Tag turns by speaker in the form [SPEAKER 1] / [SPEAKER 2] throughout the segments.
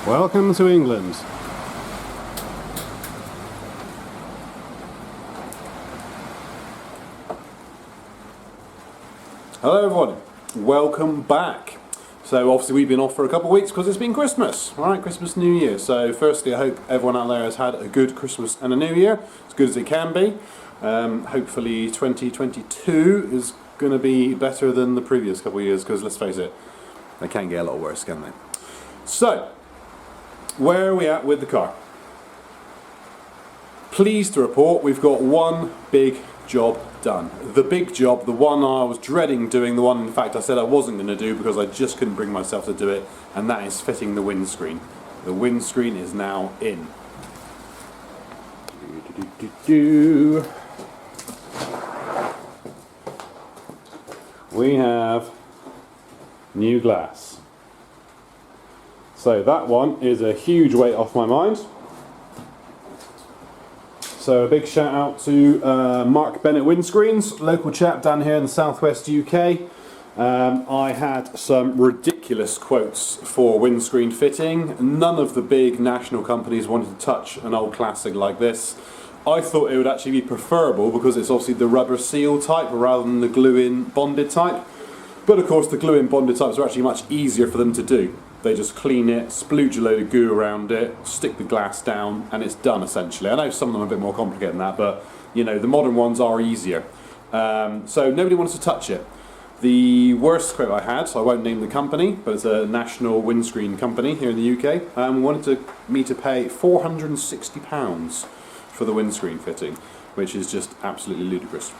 [SPEAKER 1] Welcome to England. Hello everyone, welcome back. So obviously we've been off for a couple of weeks because it's been Christmas, alright, Christmas, New Year. So firstly I hope everyone out there has had a good Christmas and a New Year, as good as it can be. Hopefully 2022 is going to be better than the previous couple of years, because let's face it, they can get a lot worse, can they? So, where are we at with the car? Pleased to report we've got one big job done. The big job, the one I was dreading doing, the one in fact I said I wasn't going to do because I just couldn't bring myself to do it, and that is fitting the windscreen. The windscreen is now in. We have new glass. So that one is a huge weight off my mind. So a big shout out to Mark Bennett Windscreens, local chap down here in the southwest UK. I had some ridiculous quotes for windscreen fitting. None of the big national companies wanted to touch an old classic like this. I thought it would actually be preferable because it's obviously the rubber seal type rather than the glue-in bonded type. But of course the glue-in bonded types are actually much easier for them to do. They just clean it, splooge a load of goo around it, stick the glass down, and it's done essentially. I know some of them are a bit more complicated than that, but you know, the modern ones are easier. So nobody wants to touch it. The worst quote I had, so I won't name the company, but it's a national windscreen company here in the UK, wanted me to pay £460 for the windscreen fitting, which is just absolutely ludicrous.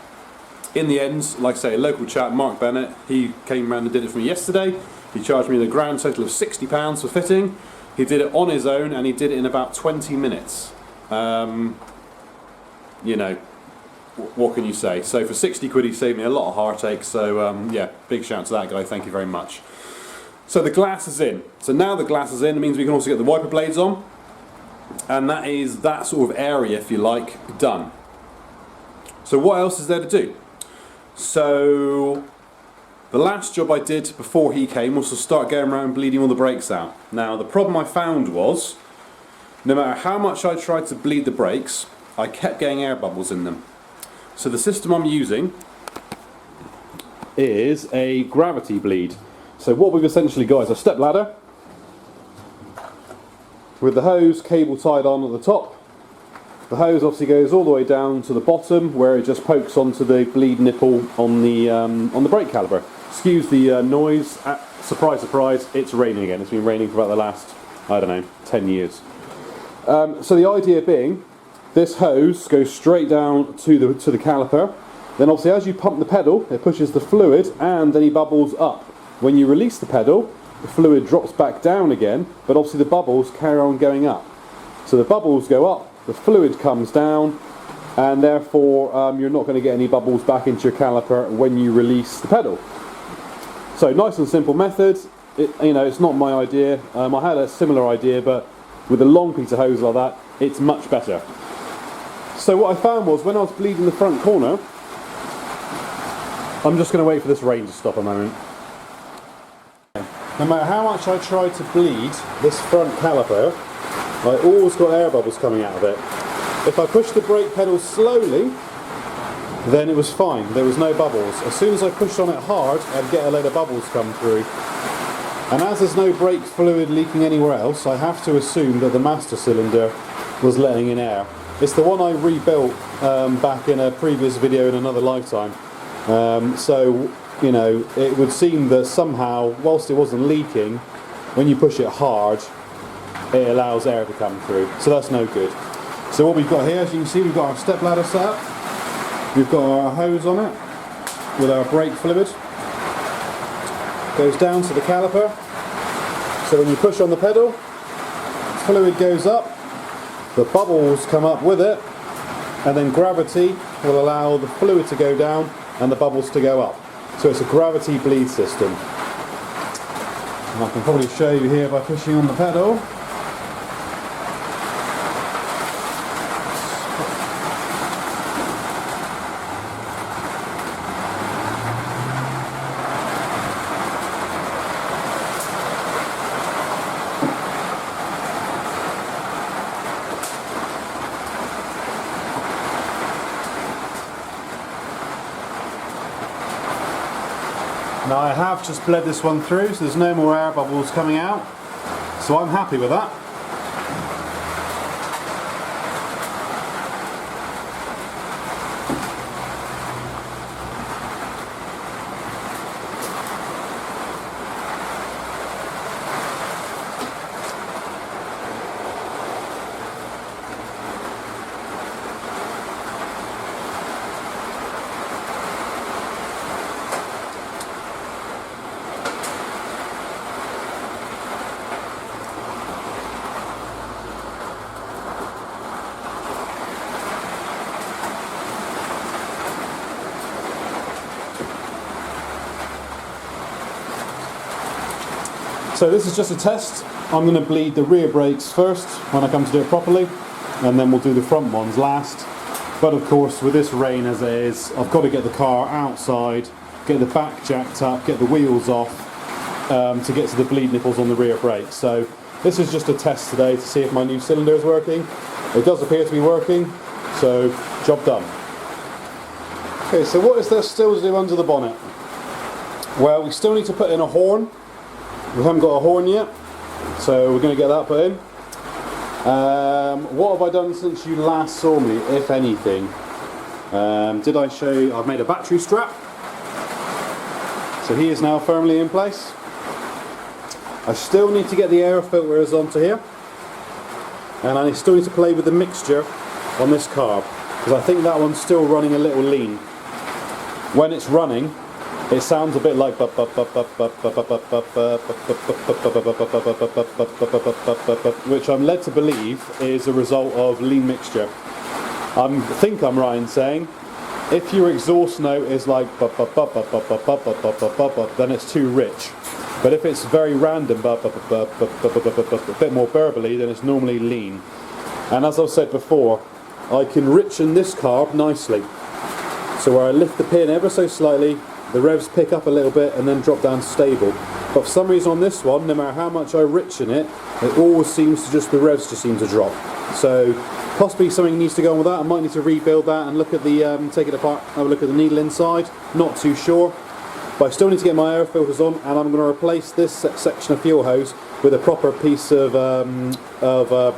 [SPEAKER 1] In the end, like I say, a local chap, Mark Bennett, he came around and did it for me yesterday. He charged me the grand total of £60 for fitting. He did it on his own and he did it in about 20 minutes. You know, what can you say? So for 60 quid he saved me a lot of heartache, so yeah, big shout out to that guy, thank you very much. So the glass is in. So now the glass is in, it means we can also get the wiper blades on, and that is that sort of area, if you like, done. So what else is there to do? So the last job I did before he came was to start going around and bleeding all the brakes out. Now the problem I found was, no matter how much I tried to bleed the brakes, I kept getting air bubbles in them. So the system I'm using is a gravity bleed. So what we've essentially got is a step ladder with the hose cable tied on at the top. The hose obviously goes all the way down to the bottom where it just pokes onto the bleed nipple on the brake caliper. Excuse the noise. Surprise, surprise, it's raining again. It's been raining for about the last, I don't know, 10 years. So the idea being, this hose goes straight down to the caliper. Then obviously as you pump the pedal, it pushes the fluid and any bubbles up. When you release the pedal, the fluid drops back down again, but obviously the bubbles carry on going up. So the bubbles go up, the fluid comes down, and therefore you're not going to get any bubbles back into your caliper when you release the pedal. So nice and simple method. You know, it's not my idea. I had a similar idea, but with a long piece of hose like that, it's much better. So what I found was when I was bleeding the front corner, I'm just going to wait for this rain to stop a moment. No matter how much I tried to bleed this front caliper, I always got air bubbles coming out of it. If I pushed the brake pedal slowly, then it was fine, there was no bubbles. As soon as I pushed on it hard, I'd get a load of bubbles come through. And as there's no brake fluid leaking anywhere else, I have to assume that the master cylinder was letting in air. It's the one I rebuilt back in a previous video in another lifetime. So, you know, it would seem that somehow, whilst it wasn't leaking, when you push it hard, it allows air to come through. So that's no good. So what we've got here, as you can see, we've got our step ladder set up. We've got our hose on it with our brake fluid. Goes down to the caliper. So when you push on the pedal, fluid goes up, the bubbles come up with it, and then gravity will allow the fluid to go down and the bubbles to go up. So it's a gravity bleed system. And I can probably show you here by pushing on the pedal. Now I have just bled this one through, so there's no more air bubbles coming out, so I'm happy with that. So this is just a test. I'm going to bleed the rear brakes first when I come to do it properly, and then we'll do the front ones last. But of course, with this rain as it is, I've got to get the car outside, get the back jacked up, get the wheels off to get to the bleed nipples on the rear brakes. So this is just a test today to see if my new cylinder is working. It does appear to be working, so job done. Okay, so what is there still to do under the bonnet? Well, we still need to put in a horn. We haven't got a horn yet, so we're going to get that put in. What have I done since you last saw me, if anything? Did I show you? I've made a battery strap. So he is now firmly in place. I still need to get the air filters onto here. And I still need to play with the mixture on this carb, because I think that one's still running a little lean. When it's running, it sounds a bit like which I'm led to believe is a result of lean mixture. I think I'm right in saying if your exhaust note is like then it's too rich. But if it's very random, a bit more burbly, then it's normally lean. And as I've said before, I can richen this carb nicely. So where I lift the pin ever so slightly, the revs pick up a little bit and then drop down stable. But for some reason on this one, no matter how much I richen it, it always seems to the revs just seem to drop. So possibly something needs to go on with that. I might need to rebuild that and look at the, take it apart, have a look at the needle inside. Not too sure. But I still need to get my air filters on, and I'm going to replace this section of fuel hose with a proper piece of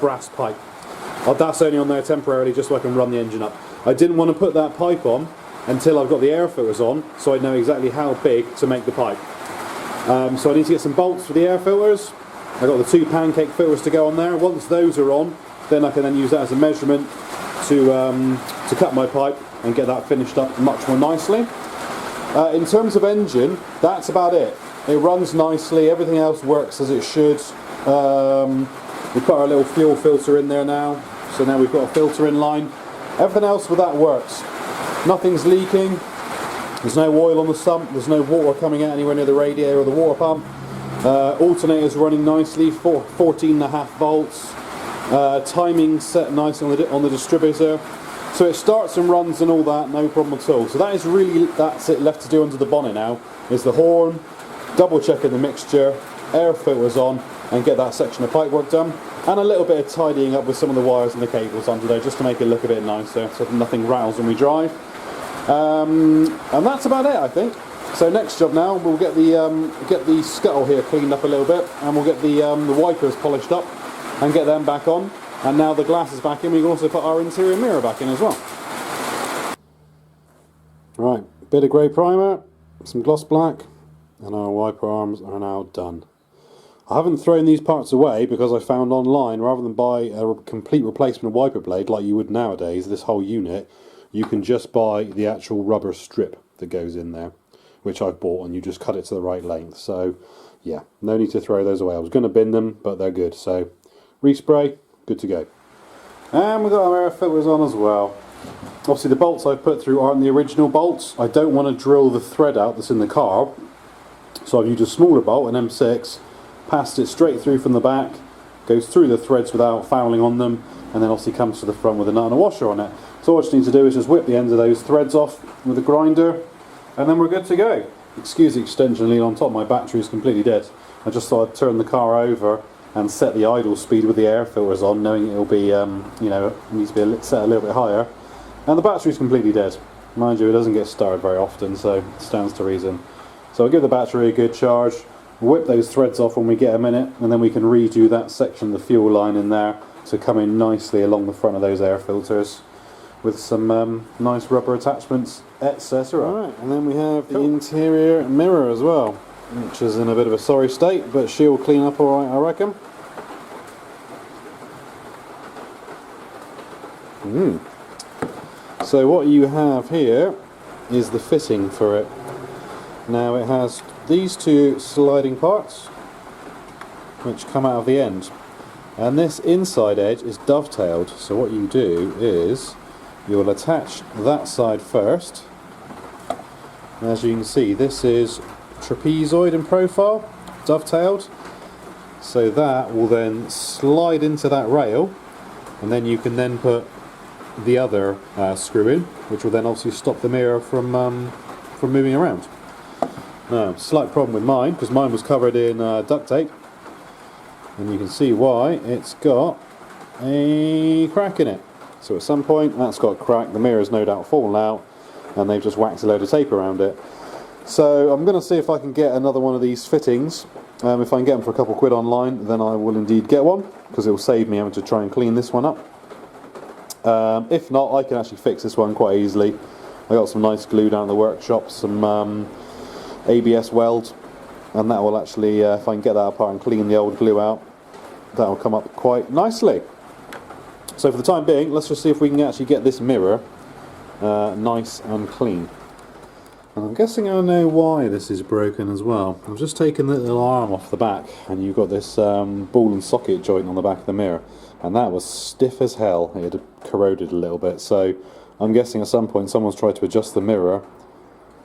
[SPEAKER 1] brass pipe. That's only on there temporarily just so I can run the engine up. I didn't want to put that pipe on until I've got the air filters on, so I know exactly how big to make the pipe. So I need to get some bolts for the air filters. I've got the 2 pancake filters to go on there. Once those are on, then I can then use that as a measurement to cut my pipe and get that finished up much more nicely. In terms of engine, that's about it. It runs nicely, everything else works as it should. We put our little fuel filter in there now, so now we've got a filter in line. Everything else with that works. Nothing's leaking, there's no oil on the sump, there's no water coming out anywhere near the radiator or the water pump. Alternator's running nicely, 14.5 volts. Timing set nice on the distributor. So it starts and runs and all that, no problem at all. So that's it left to do under the bonnet now, is the horn, double checking the mixture, air filters on, and get that section of pipe work done. And a little bit of tidying up with some of the wires and the cables under there, just to make it look a bit nicer, so that nothing rattles when we drive. And that's about it, I think. So next job now, we'll get the scuttle here cleaned up a little bit, and we'll get the wipers polished up and get them back on. And now the glass is back in, we can also put our interior mirror back in as well. Right, bit of grey primer, some gloss black, and our wiper arms are now done. I haven't thrown these parts away because I found online, rather than buy a complete replacement wiper blade like you would nowadays, this whole unit, you can just buy the actual rubber strip that goes in there, which I've bought, and you just cut it to the right length. So yeah, no need to throw those away. I was going to bin them, but they're good. So respray, good to go. And we've got our air filters on as well. Obviously the bolts I've put through aren't the original bolts. I don't want to drill the thread out that's in the car, so I've used a smaller bolt, an M6, passed it straight through from the back, goes through the threads without fouling on them, and then obviously comes to the front with a nut and a washer on it. So all I just need to do is just whip the ends of those threads off with a grinder, and then we're good to go. Excuse the extension lead on top, my battery is completely dead. I just thought I'd turn the car over and set the idle speed with the air filters on, knowing it'll be, you know, it needs to be set a little bit higher. And the battery's completely dead. Mind you, it doesn't get started very often, so it stands to reason. So I'll give the battery a good charge, whip those threads off when we get a minute, and then we can redo that section of the fuel line in there to come in nicely along the front of those air filters with some nice rubber attachments, etc. Alright, and then we have the interior mirror as well, which is in a bit of a sorry state, but she'll clean up alright, I reckon. So what you have here is the fitting for it. Now it has these two sliding parts which come out of the end, and this inside edge is dovetailed, so what you do is you'll attach that side first. And as you can see, this is trapezoid in profile, dovetailed, so that will then slide into that rail, and then you can then put the other screw in, which will then obviously stop the mirror from moving around. Now, slight problem with mine, because mine was covered in duct tape, and you can see why. It's got a crack in it. So at some point that's got a crack, the mirror's no doubt fallen out, and they've just whacked a load of tape around it. So I'm going to see if I can get another one of these fittings. If I can get them for a couple quid online, then I will indeed get one, because it will save me having to try and clean this one up. If not, I can actually fix this one quite easily. I got some nice glue down in the workshop, some ABS weld, and that will actually, if I can get that apart and clean the old glue out, that will come up quite nicely. So for the time being, let's just see if we can actually get this mirror nice and clean. And I'm guessing I know why this is broken as well. I've just taken the little arm off the back, and you've got this ball and socket joint on the back of the mirror, and that was stiff as hell. It had corroded a little bit, so I'm guessing at some point someone's tried to adjust the mirror,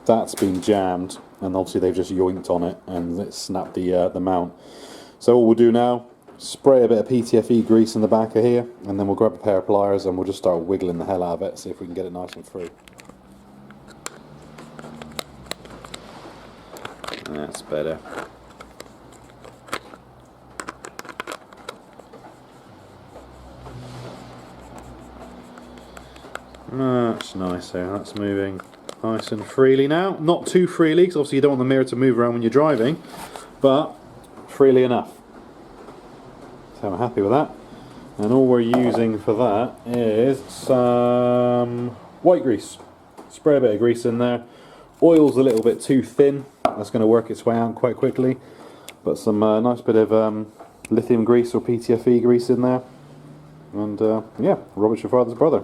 [SPEAKER 1] that's been jammed, and obviously they've just yoinked on it and it snapped the mount. So all we'll do now, spray a bit of PTFE grease in the back of here, and then we'll grab a pair of pliers and we'll just start wiggling the hell out of it, see if we can get it nice and free. That's better. Much nicer, that's moving nice and freely now. Not too freely, because obviously you don't want the mirror to move around when you're driving, but freely enough. So I'm happy with that. And all we're using for that is some white grease. Spray a bit of grease in there. Oil's a little bit too thin, that's going to work its way out quite quickly, but some nice bit of lithium grease or PTFE grease in there, and yeah, Robert's your father's brother.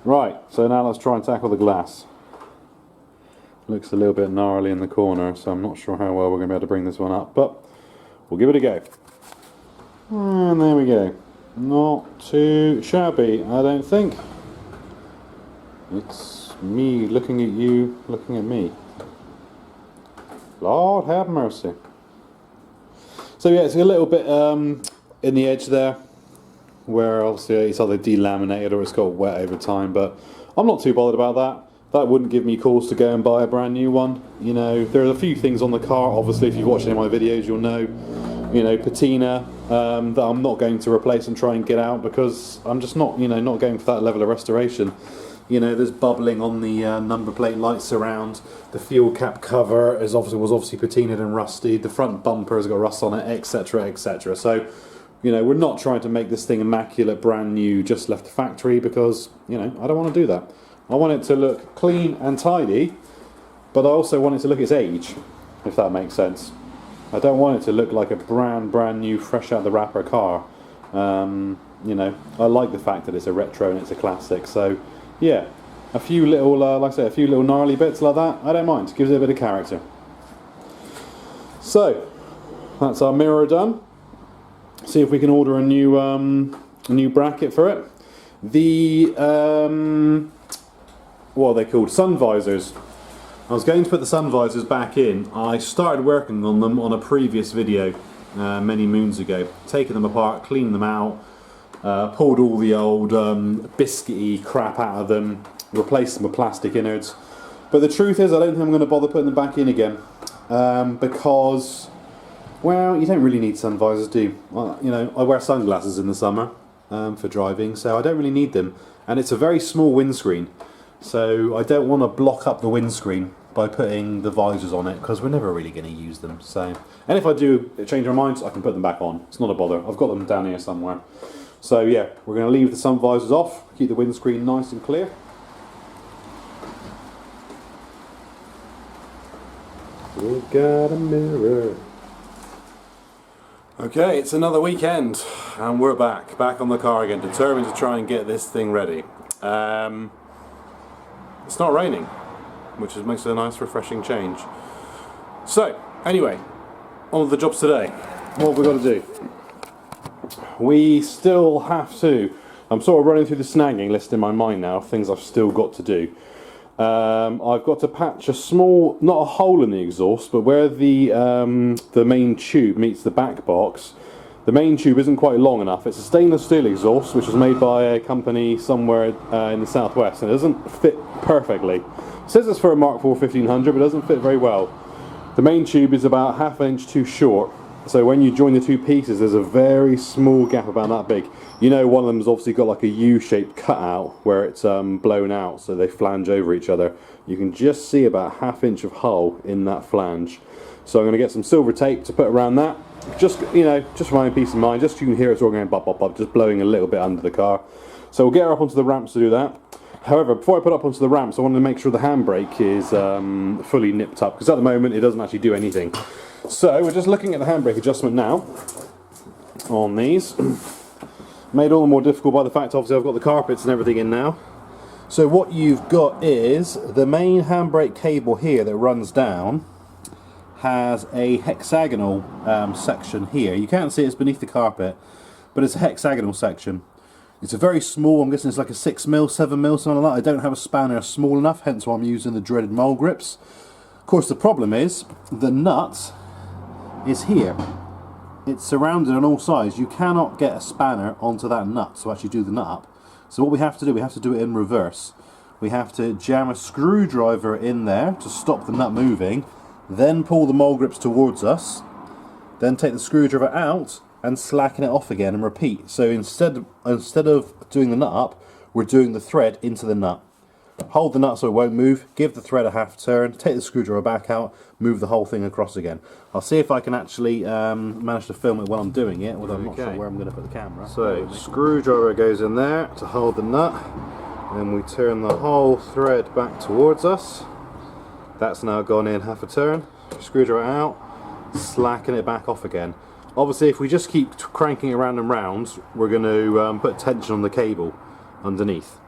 [SPEAKER 1] Right, so now let's try and tackle the glass. Looks a little bit gnarly in the corner, so I'm not sure how well we're going to be able to bring this one up, but we'll give it a go. And there we go. Not too shabby, I don't think. It's me looking at you, looking at me. Lord have mercy. So yeah, it's a little bit in the edge there, where obviously it's either delaminated or it's got wet over time, but I'm not too bothered about that. That wouldn't give me cause to go and buy a brand new one. You know, there are a few things on the car, obviously if you've watched any of my videos you'll know, you know, patina that I'm not going to replace and try and get out, because I'm just not, you know, not going for that level of restoration. You know, there's bubbling on the number plate lights around. The fuel cap cover was obviously patinaed and rusty. The front bumper has got rust on it, etc, etc. So, you know, we're not trying to make this thing immaculate, brand new, just left the factory, because, you know, I don't want to do that. I want it to look clean and tidy, but I also want it to look its age, if that makes sense. I don't want it to look like a brand new, fresh out the wrapper car. You know, I like the fact that it's a retro and it's a classic, so yeah, a few little, like I say, a few little gnarly bits like that, I don't mind. It gives it a bit of character. So, that's our mirror done. See if we can order a new bracket for it. The, what are they called? Sun visors. I was going to put the sun visors back in. I started working on them on a previous video many moons ago. Taking them apart, cleaning them out, pulled all the old biscuity crap out of them, replaced them with plastic innards. But the truth is, I don't think I'm going to bother putting them back in again, because, well, you don't really need sun visors, do you? Well, you know, I wear sunglasses in the summer for driving, so I don't really need them. And it's a very small windscreen, so I don't want to block up the windscreen by putting the visors on it, because we're never really going to use them. So, and if I do change our minds, I can put them back on. It's not a bother. I've got them down here somewhere. So yeah, we're going to leave the sun visors off, keep the windscreen nice and clear. We got a mirror. Okay, it's another weekend and we're back on the car again, determined to try and get this thing ready. It's not raining, which makes it a nice refreshing change. So, anyway, on with the jobs today. What have we got to do? We still have to, I'm sort of running through the snagging list in my mind now, things I've still got to do. I've got to patch a small, not a hole in the exhaust, but where the main tube meets the back box, the main tube isn't quite long enough. It's a stainless steel exhaust, which was made by a company somewhere in the southwest, and it doesn't fit perfectly. It says it's for a Mark IV 1500, but it doesn't fit very well. The main tube is about ½ inch too short, so when you join the two pieces, there's a very small gap about that big. You know, one of them's obviously got like a U-shaped cutout where it's blown out, so they flange over each other. You can just see about ½ inch of hole in that flange. So I'm going to get some silver tape to put around that. Just, you know, just for my own peace of mind, just so you can hear it's all going bop bop bop, just blowing a little bit under the car. So we'll get her up onto the ramps to do that. However, before I put up onto the ramps, I wanted to make sure the handbrake is fully nipped up, because at the moment it doesn't actually do anything. So we're just looking at the handbrake adjustment now on these. Made all the more difficult by the fact, obviously, I've got the carpets and everything in now. So what you've got is the main handbrake cable here that runs down has a hexagonal section here. You can't see it's beneath the carpet, but it's a hexagonal section. It's a very small, I'm guessing it's like a 6mm, 7mm, something like that. I don't have a spanner small enough, hence why I'm using the dreaded mole grips. Of course, the problem is the nut is here. It's surrounded on all sides. You cannot get a spanner onto that nut to actually do the nut up. So what we have to do it in reverse. We have to jam a screwdriver in there to stop the nut moving, then pull the mole grips towards us, then take the screwdriver out and slacken it off again and repeat. So instead of doing the nut up, we're doing the thread into the nut. Hold the nut so it won't move, give the thread a half turn, take the screwdriver back out, move the whole thing across again. I'll see if I can actually manage to film it while I'm doing it, although I'm not sure where I'm going to put the camera. So, screwdriver goes in there to hold the nut, and we turn the whole thread back towards us. That's now gone in half a turn, screwdriver out, slacken it back off again. Obviously, if we just keep cranking it round and round, we're going to put tension on the cable underneath.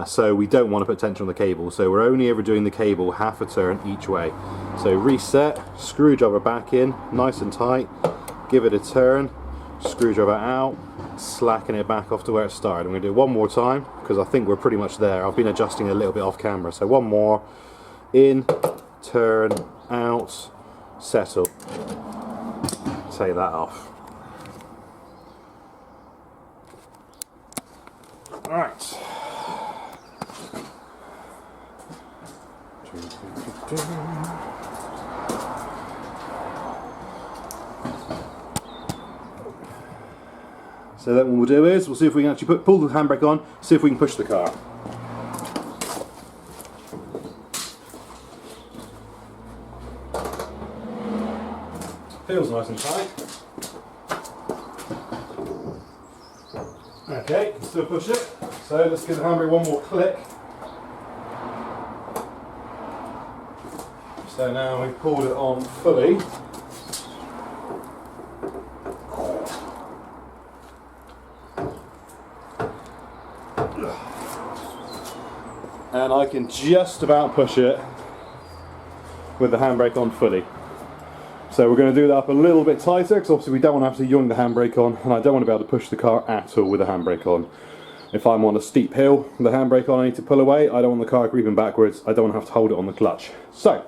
[SPEAKER 1] So we don't want to put tension on the cable, so we're only ever doing the cable half a turn each way. So reset, screwdriver back in, nice and tight, give it a turn, screwdriver out, slacken it back off to where it started. I'm going to do it one more time, because I think we're pretty much there. I've been adjusting a little bit off camera, so one more, in, turn, out, settle. Take that off. Alright. So then what we'll do is, we'll see if we can actually pull the handbrake on, see if we can push the car. Feels nice and tight. Okay, can still push it. So let's give the handbrake one more click. So now we've pulled it on fully. And I can just about push it with the handbrake on fully. So we're going to do that up a little bit tighter, because obviously we don't want to have to yoink the handbrake on, and I don't want to be able to push the car at all with the handbrake on. If I'm on a steep hill with the handbrake on, I need to pull away. I don't want the car creeping backwards. I don't want to have to hold it on the clutch. So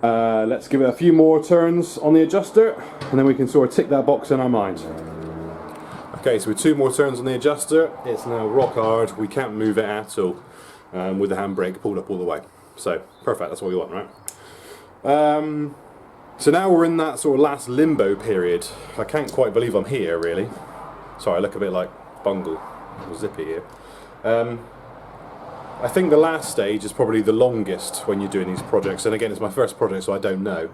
[SPEAKER 1] let's give it a few more turns on the adjuster, and then we can sort of tick that box in our mind. Okay, so with 2 more turns on the adjuster, it's now rock hard. We can't move it at all with the handbrake pulled up all the way. So perfect, that's what we want, right? So now we're in that sort of last limbo period. I can't quite believe I'm here, really. Sorry, I look a bit like Bungle or Zippy here. I think the last stage is probably the longest when you're doing these projects, and again it's my first project so I don't know.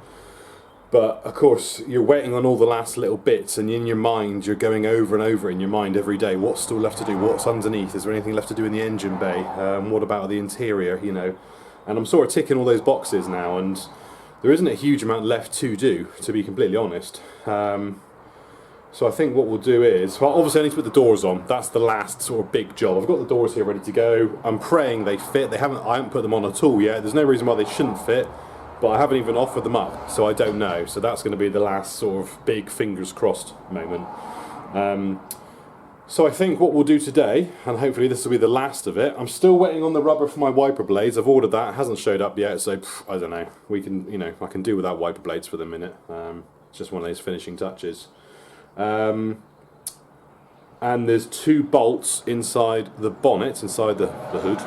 [SPEAKER 1] But of course you're waiting on all the last little bits, and in your mind you're going over and over in your mind every day, what's still left to do, what's underneath, is there anything left to do in the engine bay, what about the interior, you know. And I'm sort of ticking all those boxes now, and there isn't a huge amount left to do, to be completely honest. So I think what we'll do is, well, obviously I need to put the doors on. That's the last sort of big job. I've got the doors here ready to go. I'm praying they fit. I haven't put them on at all yet. There's no reason why they shouldn't fit, but I haven't even offered them up, so I don't know. So that's going to be the last sort of big fingers crossed moment. So I think what we'll do today, and hopefully this will be the last of it. I'm still waiting on the rubber for my wiper blades. I've ordered that. It hasn't showed up yet, so I don't know. We can, you know, I can do without wiper blades for the minute. It's just one of those finishing touches. And there's 2 bolts inside the bonnet, inside the hood,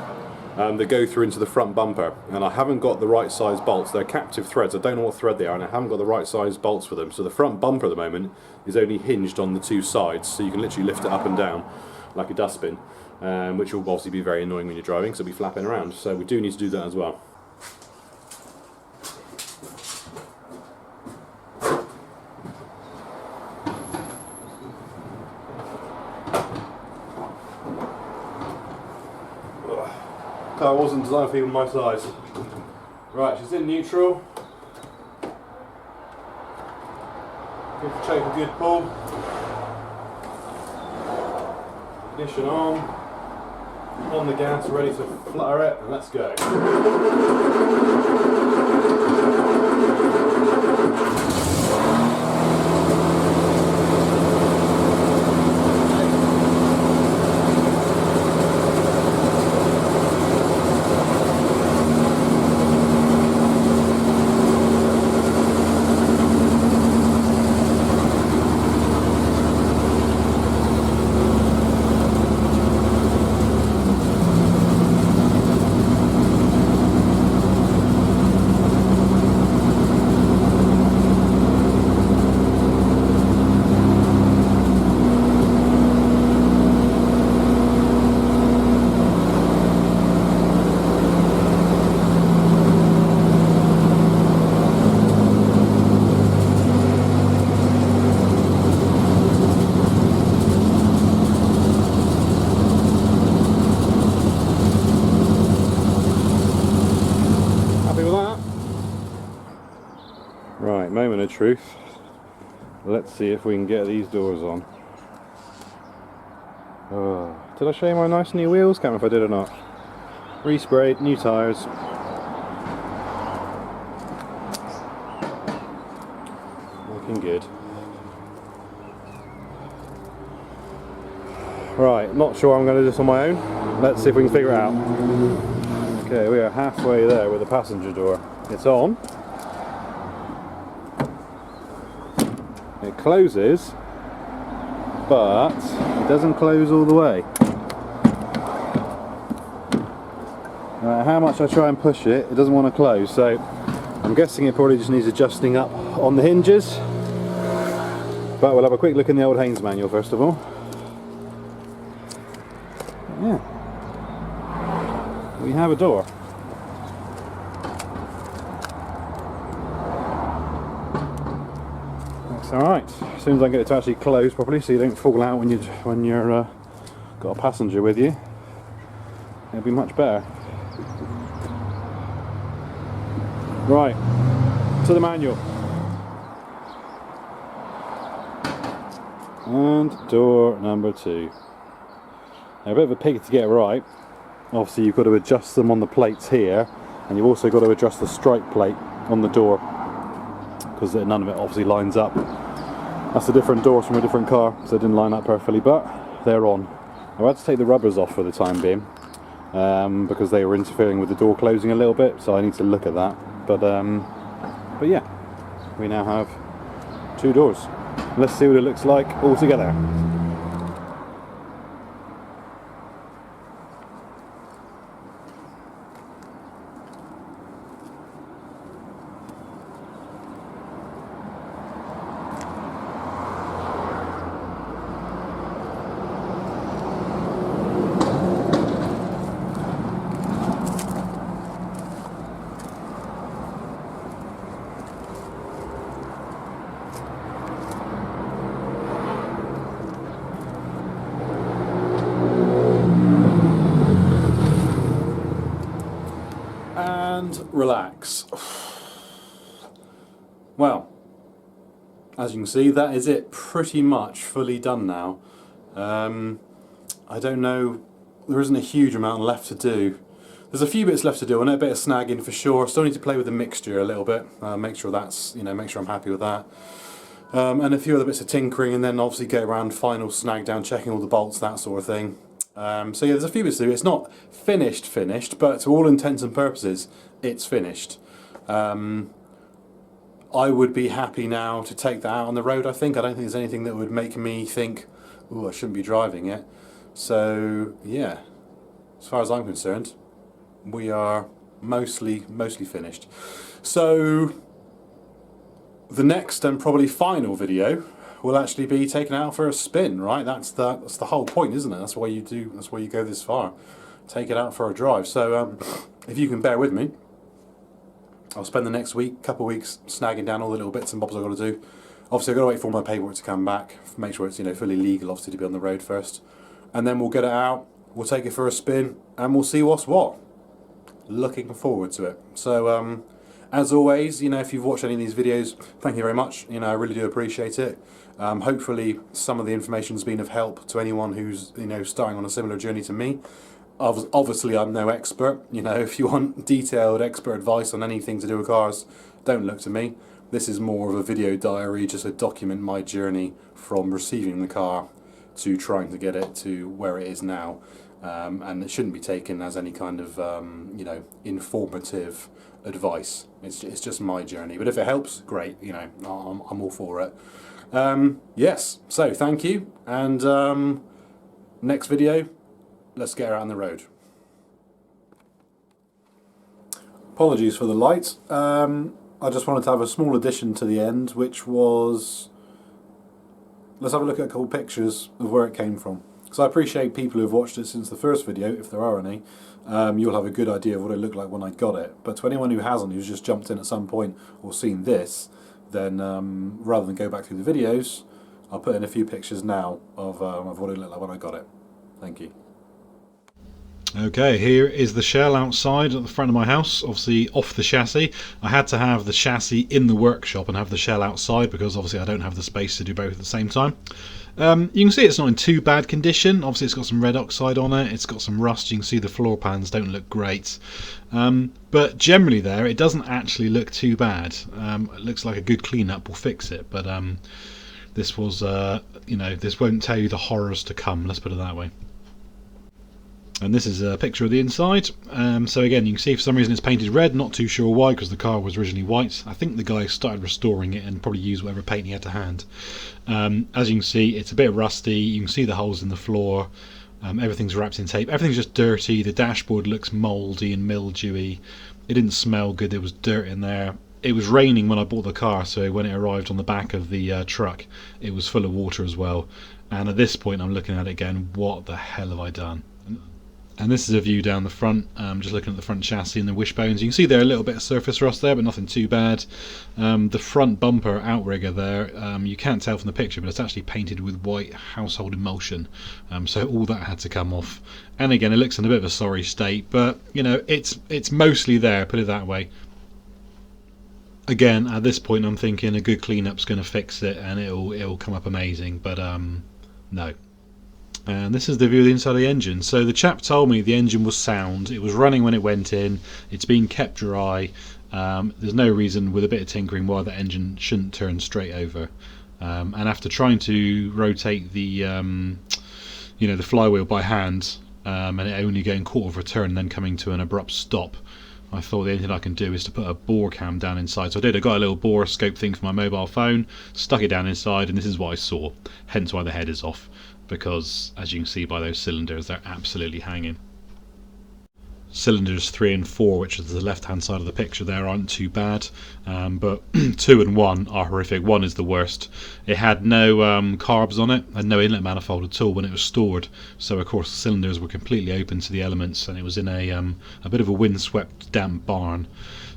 [SPEAKER 1] that go through into the front bumper, and I haven't got the right size bolts. They're captive threads. I don't know what thread they are, and I haven't got the right size bolts for them. So the front bumper at the moment is only hinged on the 2 sides, so you can literally lift it up and down like a dustbin, which will obviously be very annoying when you're driving, because it'll be flapping around. So we do need to do that as well. Car wasn't designed for even my size. Right, she's in neutral. Give the choke a good pull. Ignition on the gas, ready to flutter it, and let's go. Right, moment of truth. Let's see if we can get these doors on. Oh, did I show you my nice new wheels? Can't remember if I did or not. Resprayed, new tyres. Looking good. Right, not sure I'm going to do this on my own. Let's see if we can figure it out. Okay, we are halfway there with the passenger door. It's on. It closes, but it doesn't close all the way. No matter how much I try and push it, it doesn't want to close, so I'm guessing it probably just needs adjusting up on the hinges. But we'll have a quick look in the old Haynes manual first of all. Yeah, we have a door. Alright, as soon as I get it to actually close properly so you don't fall out when you're got a passenger with you, it'll be much better. Right, to the manual. And door number 2. Now, a bit of a pig to get it right. Obviously you've got to adjust them on the plates here, and you've also got to adjust the strike plate on the door, because none of it obviously lines up. That's the different doors from a different car, so it didn't line up perfectly, but they're on. I had to take the rubbers off for the time being, because they were interfering with the door closing a little bit, so I need to look at that. But yeah, we now have 2 doors. Let's see what it looks like all together. relax. Well, as you can see, that is it pretty much fully done now. I don't know, there isn't a huge amount left to do. There's a few bits left to do on it, a bit of snagging for sure. Still need to play with the mixture a little bit, make sure that's, make sure I'm happy with that. And a few other bits of tinkering, and then obviously go around final snag down, checking all the bolts, that sort of thing. So yeah, there's a few bits to do. It's not finished, but to all intents and purposes, it's finished. I would be happy now to take that out on the road, I think. I don't think there's anything that would make me think, ooh, I shouldn't be driving it. So, yeah, as far as I'm concerned, we are mostly finished. So, the next and probably final video will actually be taken out for a spin, right? That's the whole point, isn't it? That's why you go this far. Take it out for a drive. So, if you can bear with me, I'll spend the next couple of weeks snagging down all the little bits and bobs I've got to do. Obviously I've got to wait for my paperwork to come back, make sure it's fully legal, obviously, to be on the road first. And then we'll get it out, we'll take it for a spin, and we'll see what's what. Looking forward to it. So as always, if you've watched any of these videos, thank you very much. I really do appreciate it. Hopefully some of the information's been of help to anyone who's starting on a similar journey to me. Obviously I'm no expert. If you want detailed expert advice on anything to do with cars, don't look to me. This is more of a video diary, just to document my journey from receiving the car to trying to get it to where it is now. And it shouldn't be taken as any kind of informative advice. It's just my journey. But if it helps, great. I'm all for it. Yes. So thank you. And next video, let's get her out on the road. Apologies for the light. I just wanted to have a small addition to the end, which was, let's have a look at a couple pictures of where it came from. Because I appreciate people who have watched it since the first video, if there are any. You'll have a good idea of what it looked like when I got it. But to anyone who hasn't, who's just jumped in at some point or seen this, then rather than go back through the videos, I'll put in a few pictures now of what it looked like when I got it. Thank you.
[SPEAKER 2] Okay, here is the shell outside at the front of my house, obviously off the chassis. I had to have the chassis in the workshop and have the shell outside because obviously I don't have the space to do both at the same time. You can see it's not in too bad condition. Obviously it's got some red oxide on it, it's got some rust, you can see the floor pans don't look great. But generally there, it doesn't actually look too bad. It looks like a good clean-up will fix it, but this was, this won't tell you the horrors to come, let's put it that way. And this is a picture of the inside. So again, you can see for some reason it's painted red, not too sure why, because the car was originally white. I think the guy started restoring it and probably used whatever paint he had to hand. As you can see, it's a bit rusty, you can see the holes in the floor, everything's wrapped in tape, everything's just dirty, the dashboard looks mouldy and mildewy, it didn't smell good, there was dirt in there. It was raining when I bought the car, so when it arrived on the back of the truck, it was full of water as well. And at this point I'm looking at it again, what the hell have I done? And this is a view down the front, just looking at the front chassis and the wishbones. You can see there a little bit of surface rust there, but nothing too bad. The front bumper outrigger there, you can't tell from the picture, but it's actually painted with white household emulsion. So all that had to come off. And again, it looks in a bit of a sorry state, but it's mostly there, put it that way. Again, at this point I'm thinking a good cleanup's going to fix it and it'll come up amazing, but no. And this is the view of the inside of the engine. So the chap told me the engine was sound, it was running when it went in, it's been kept dry, there's no reason with a bit of tinkering why the engine shouldn't turn straight over. And after trying to rotate the the flywheel by hand, and it only going quarter of a turn and then coming to an abrupt stop, I thought the only thing I can do is to put a bore cam down inside. So I did, I got a little bore scope thing for my mobile phone, stuck it down inside, and this is what I saw, hence why the head is off. Because as you can see by those cylinders, they're absolutely hanging. Cylinders 3 and 4, which is the left hand side of the picture there, aren't too bad, but 2 and 1 are horrific. 1 is the worst. It had no carbs on it and no inlet manifold at all when it was stored, so of course the cylinders were completely open to the elements, and it was in a bit of a windswept damp barn.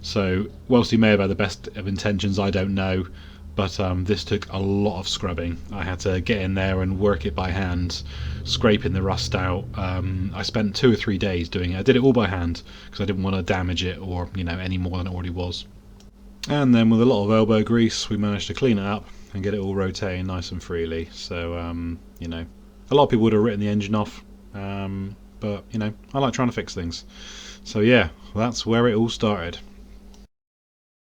[SPEAKER 2] So whilst he may have had the best of intentions, I don't know, but this took a lot of scrubbing. I had to get in there and work it by hand, scraping the rust out. I spent 2 or 3 days doing it. I did it all by hand because I didn't want to damage it, or any more than it already was. And then with a lot of elbow grease, we managed to clean it up and get it all rotating nice and freely. So a lot of people would have written the engine off, but I like trying to fix things. So yeah, that's where it all started.